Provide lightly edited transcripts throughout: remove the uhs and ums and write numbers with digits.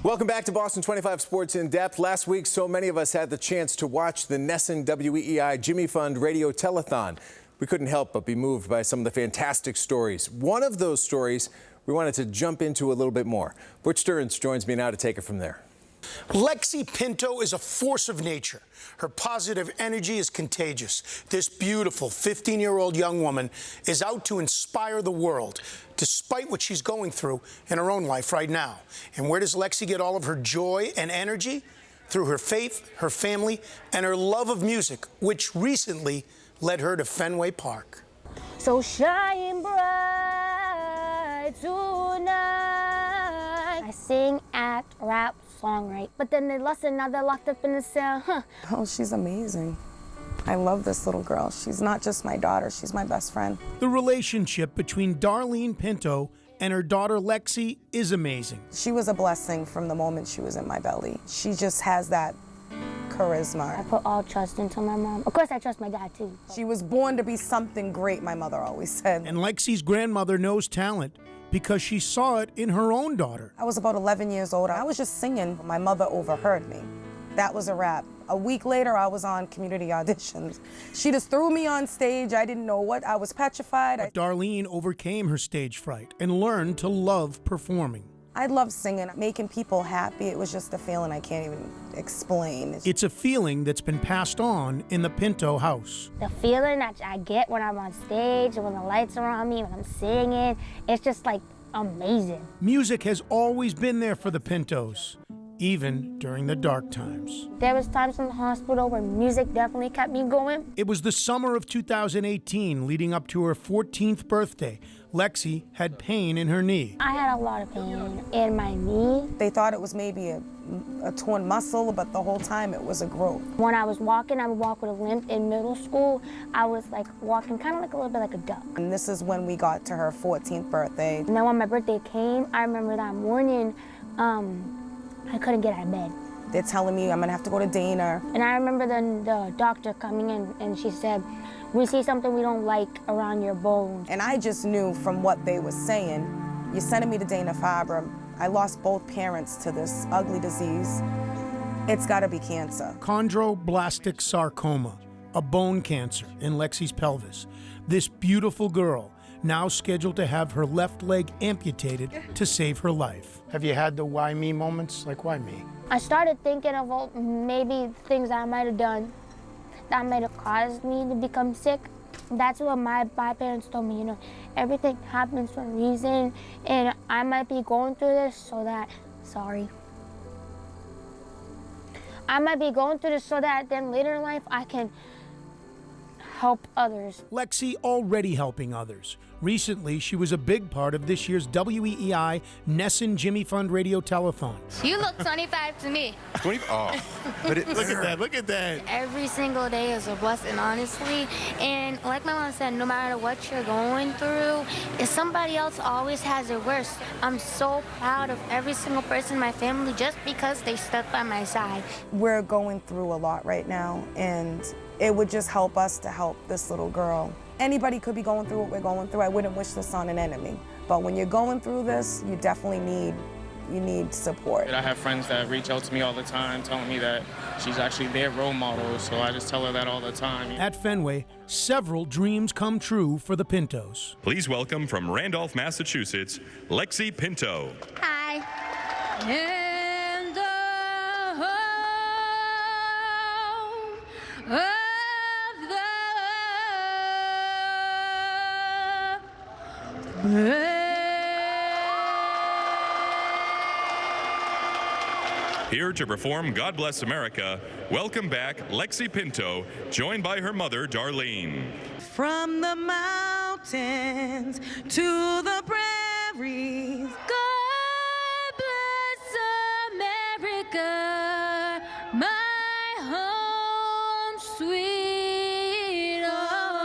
Welcome back to Boston 25 Sports in Depth. Last week, so many of us had the chance to watch the Nesson WEEI Jimmy Fund Radio Telethon. We couldn't help but be moved by some of the fantastic stories. One of those stories we wanted to jump into a little bit more. Butch Stearns joins me now to take it from there. Lexi Pinto is a force of nature. Her positive energy is contagious. This beautiful 15-year-old young woman is out to inspire the world, despite what she's going through in her own life right now. And where does Lexi get all of her joy and energy? Through her faith, her family, and her love of music, which recently led her to Fenway Park. So shine bright tonight. I sing, act, rap, songwrite. But then they listen, now they're locked up in the cell. Oh, she's amazing. I love this little girl. She's not just my daughter, she's my best friend. The relationship between Darlene Pinto and her daughter Lexi is amazing. She was a blessing from the moment she was in my belly. She just has that charisma. I put all trust into my mom. Of course, I trust my dad, too. She was born to be something great, my mother always said. And Lexi's grandmother knows talent because she saw it in her own daughter. I was about 11 years old. I was just singing. My mother overheard me. That was a wrap. A week later, I was on community auditions. She just threw me on stage. I didn't know what. I was petrified. But Darlene overcame her stage fright and learned to love performing. I love singing, making people happy. It was just a feeling I can't even explain. It's a feeling that's been passed on in the Pinto house. The feeling that I get when I'm on stage and when the lights are on me, when I'm singing, it's just like amazing. Music has always been there for the Pintos, even during the dark times. There was times in the hospital where music definitely kept me going. It was the summer of 2018, leading up to her 14th birthday. Lexi had pain in her knee. I had a lot of pain in my knee. They thought it was maybe a torn muscle, but the whole time it was a growth. When I was walking, I would walk with a limp. In middle school, I was like walking kind of like a little bit like a duck. And this is when we got to her 14th birthday. And then when my birthday came, I remember that morning, I couldn't get out of bed. They're telling me I'm gonna have to go to Dana. And I remember the doctor coming in and she said, "We see something we don't like around your bones." And I just knew from what they were saying, you're sending me to Dana-Farber. I lost both parents to this ugly disease. It's gotta be cancer. Chondroblastic sarcoma, a bone cancer in Lexi's pelvis. This beautiful girl now scheduled to have her left leg amputated to save her life. Have you had the why me moments? Like, why me? I started thinking of maybe things I might have done that might have caused me to become sick. That's what my parents told me, everything happens for a reason, and I might be going through this so that, I might be going through this so that then later in life I can help others. Lexi already helping others. Recently, she was a big part of this year's WEEI Nesson Jimmy Fund Radio Telethon. You look 25 to me. 20? Oh, but Look at that. Every single day is a blessing, honestly. And like my mom said, no matter what you're going through, if somebody else always has it worse. I'm so proud of every single person in my family just because they stuck by my side. We're going through a lot right now, and it would just help us to help this little girl. Anybody could be going through what we're going through. I wouldn't wish this on an enemy. But when you're going through this, you definitely need support. I have friends that reach out to me all the time telling me that she's actually their role model, so I just tell her that all the time. At Fenway, several dreams come true for the Pintos. Please welcome from Randolph, Massachusetts, Lexi Pinto. Hi. And Here to perform God Bless America, welcome back Lexi Pinto, joined by her mother, Darlene. From the mountains to the prairies, God bless America, my home sweet home.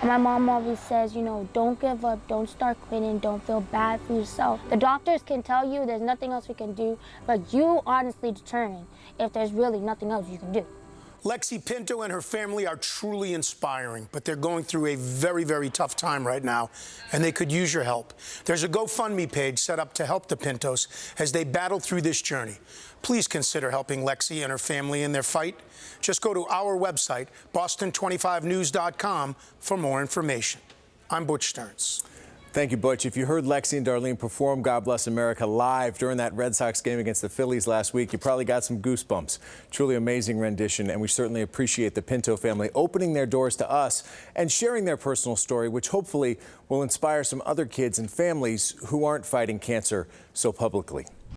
My mom always says, don't give up, don't start quitting, don't feel bad for yourself. The doctors can tell you there's nothing else we can do, but you honestly determine if there's really nothing else you can do. Lexi Pinto and her family are truly inspiring, but they're going through a very, very tough time right now, and they could use your help. There's a GoFundMe page set up to help the Pintos as they battle through this journey. Please consider helping Lexi and her family in their fight. Just go to our website, boston25news.com, for more information. I'm Butch Stearns. Thank you, Butch. If you heard Lexi and Darlene perform God Bless America live during that Red Sox game against the Phillies last week, you probably got some goosebumps. Truly amazing rendition, and we certainly appreciate the Pinto family opening their doors to us and sharing their personal story, which hopefully will inspire some other kids and families who aren't fighting cancer so publicly.